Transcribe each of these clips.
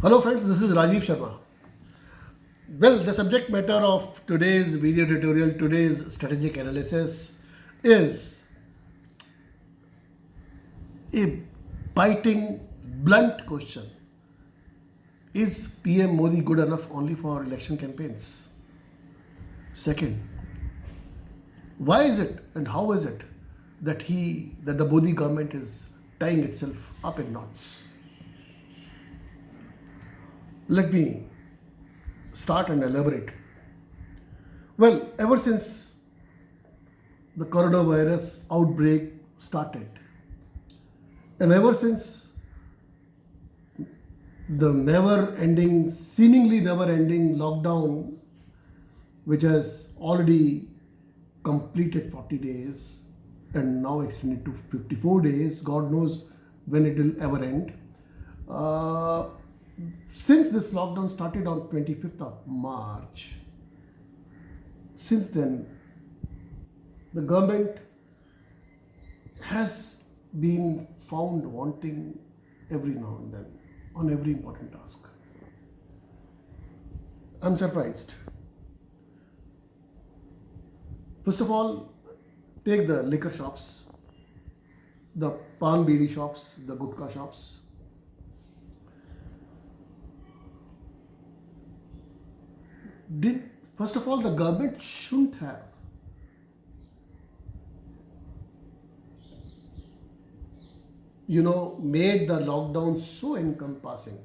Hello friends, this is Rajiv Sharma. Well, the subject matter of today's video tutorial, today's strategic analysis is a biting, blunt question. Is PM Modi good enough only for election campaigns? Second, why is it and how is it that the Modi government is tying itself up in knots? Let me start and elaborate. Well, ever since the coronavirus outbreak started, and ever since the seemingly never ending lockdown, which has already completed 40 days and now extended to 54 days, God knows when it will ever end. Since this lockdown started on 25th of March, since then, the government has been found wanting every now and then on every important task. I'm surprised. First of all, take the liquor shops, the pan bidi shops, the gutka shops. First of all, the government shouldn't have made the lockdown so encompassing,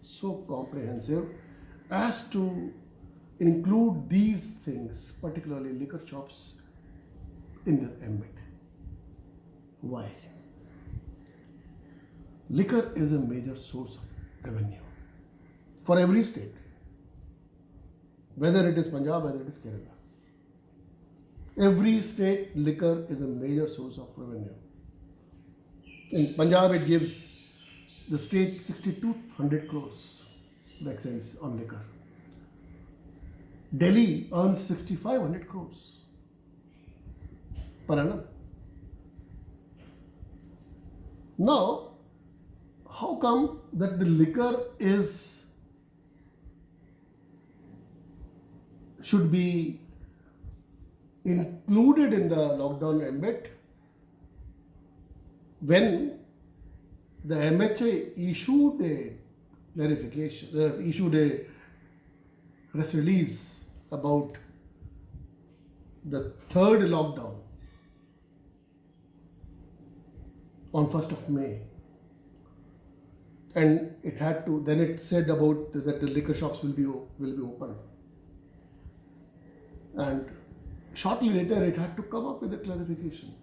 so comprehensive as to include these things, particularly liquor shops, in their ambit. Why? Liquor is a major source of revenue for every state, whether it is Punjab, whether it is Kerala. Every state, liquor is a major source of revenue. In Punjab, it gives the state 6,200 crores the excise on liquor. Delhi earns 6,500 crores per annum. Now, how come that the liquor should be included in the lockdown ambit when the MHA issued a press release about the third lockdown on 1st of May, and it said about that the liquor shops will be open. And shortly later, it had to come up with a clarification.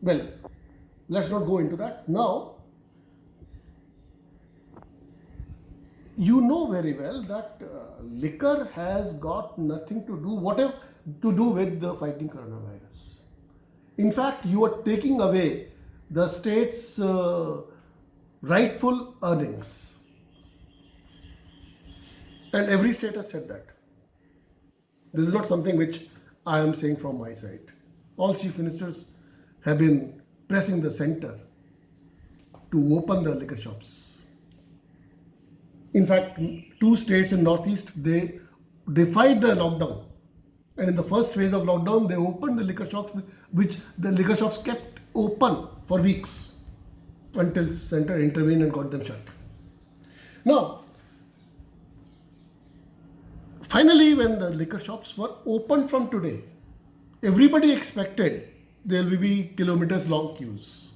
Well, let's not go into that. Now, you know very well that liquor has got nothing to do with the fighting coronavirus. In fact, you are taking away the state's rightful earnings. And every state has said that. This is not something which I am saying from my side. All chief ministers have been pressing the center to open the liquor shops. In fact, 2 states in Northeast, they defied the lockdown. And in the first phase of lockdown, they opened the liquor shops, which the liquor shops kept open for weeks until center intervened and got them shut. Now, finally, when the liquor shops were opened from today, everybody expected there will be kilometers long queues.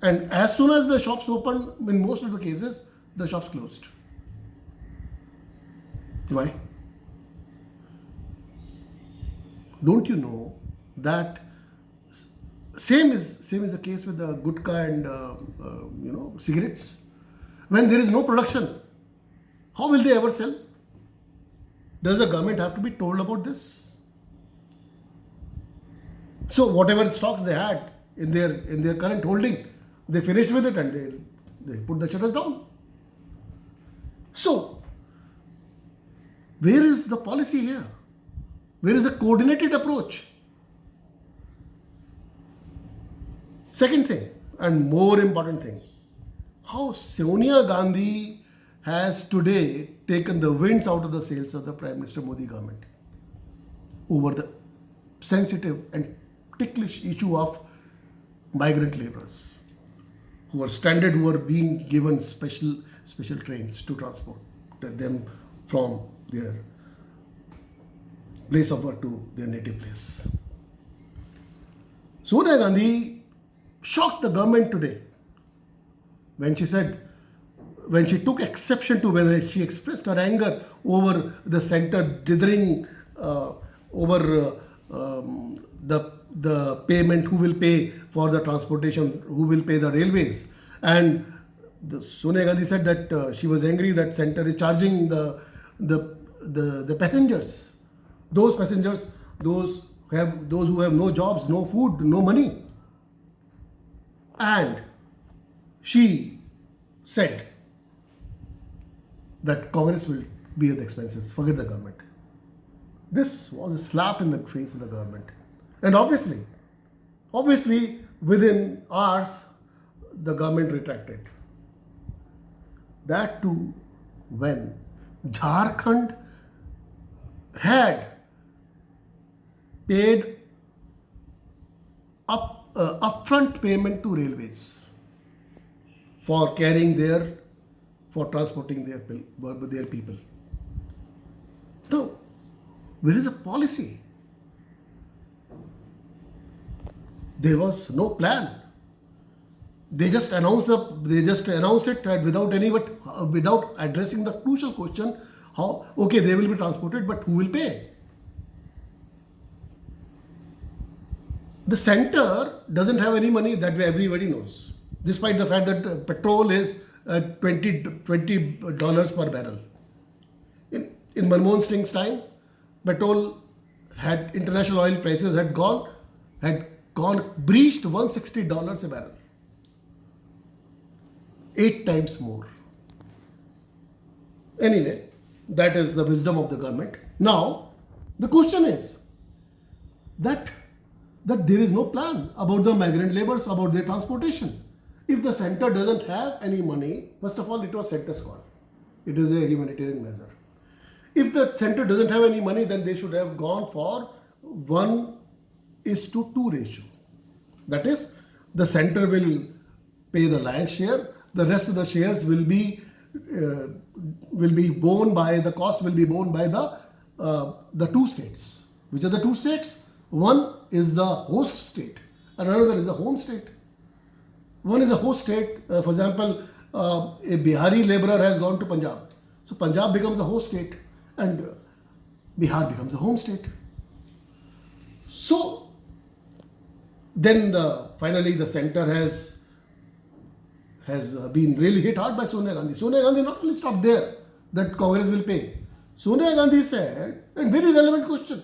And as soon as the shops opened, in most of the cases, the shops closed. Why? Don't you know that same is the case with the gutka and cigarettes? When there is no production, how will they ever sell? Does the government have to be told about this? So whatever stocks they had in their current holding, they finished with it and they put the shutters down. So where is the policy here? Where is the coordinated approach? Second thing, and more important thing, how Sonia Gandhi has today taken the winds out of the sails of the Prime Minister Modi government over the sensitive and ticklish issue of migrant laborers who are stranded, who are being given special trains to transport them from their place of work to their native place. Sonia Gandhi shocked the government today when she took exception to when she expressed her anger over the center dithering over the payment, who will pay for the transportation, who will pay the railways. And Sonia Gandhi said that she was angry that center is charging the passengers, those passengers, those who have no jobs, no food, no money. And she said that Congress will bear the expenses, forget the government. This was a slap in the face of the government. And obviously, within hours, the government retracted. That too, when Jharkhand had paid upfront payment to railways for transporting their people. Now, where is the policy? There was no plan. They just announced it without addressing the crucial question: how? Okay, they will be transported, but who will pay? The center doesn't have any money, that way everybody knows, despite the fact that petrol is $20 per barrel. In Manmohan Singh's time, petrol had, international oil prices had breached $160 a barrel. 8 times more. Anyway, that is the wisdom of the government. Now, the question is that there is no plan about the migrant laborers, about their transportation. If the center doesn't have any money, first of all, it was center's call. It is a humanitarian measure. If the center doesn't have any money, then they should have gone for 1:2 ratio. That is, the center will pay the lion's share. The rest of the shares will be borne by the cost will be borne by the two states. Which are the two states? One is the host state, and another is the home state. One is the host state. For example, a Bihari laborer has gone to Punjab, so Punjab becomes the host state, and Bihar becomes the home state. So then finally the center has been really hit hard by Sonia Gandhi. Sonia Gandhi not only stopped there, that Congress will pay. Sonia Gandhi said, a very relevant question,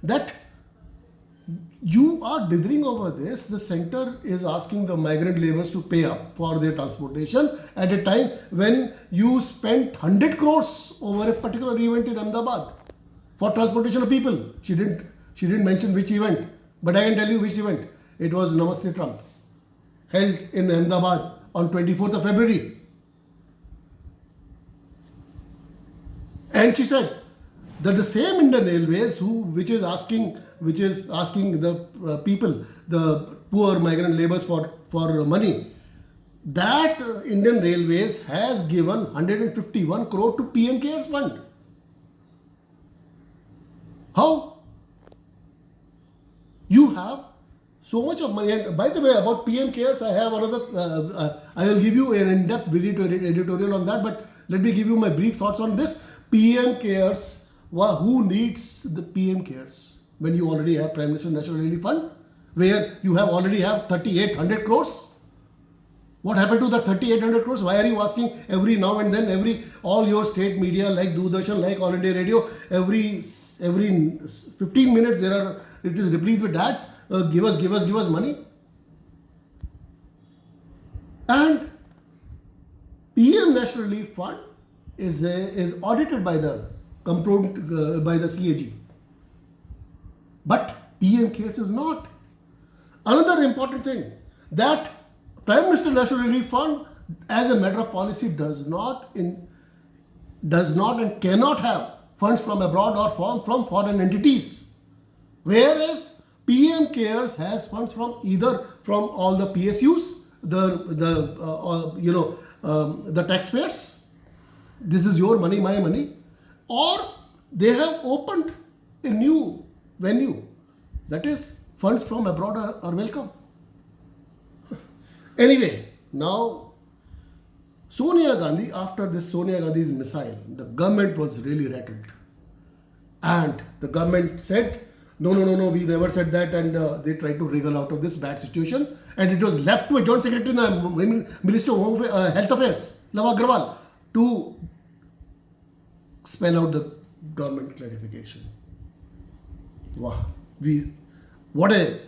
that you are dithering over this. The center is asking the migrant laborers to pay up for their transportation at a time when you spent 100 crores over a particular event in Ahmedabad for transportation of people. She didn't mention which event, but I can tell you which event. It was Namaste Trump, held in Ahmedabad on 24th of February. And she said that the same Indian Railways which is asking the people, the poor migrant laborers for money, that Indian Railways has given 151 crore to PM Cares Fund. How? You have so much of money. And by the way, about PM Cares, I have another, I will give you an in-depth editorial on that, but let me give you my brief thoughts on this. PM Cares, who needs the PM Cares when you already have Prime Minister National Relief Fund, where you already have 3,800 crores? What happened to the 3,800 crores? Why are you asking every now and then, all your state media like Doordarshan, like All India Radio, every 15 minutes it is replete with ads, give us money. And PM National Relief Fund is audited by the CAG. But PM Cares is not. Another important thing, that Prime Minister National Relief Fund, as a matter of policy, does not and cannot have funds from abroad or from foreign entities. Whereas PM Cares has funds from either from all the PSUs, the taxpayers. This is your money, my money, or they have opened a new venue. That is, funds from abroad are welcome. Anyway, now Sonia Gandhi, after this Sonia Gandhi's missile, the government was really rattled. And the government said, no, we never said that, and they tried to wriggle out of this bad situation. And it was left to a Joint Secretary in the Ministry of Health Affairs, Lava Agrawal, to spell out the government clarification. Wow, what a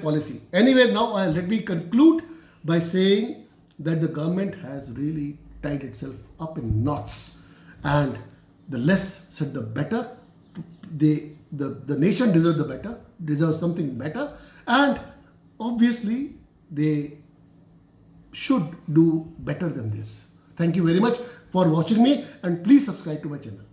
policy. Anyway, now let me conclude by saying that the government has really tied itself up in knots, and the less said the better. The nation deserves something better, and obviously they should do better than this. Thank you very much for watching me, and please subscribe to my channel.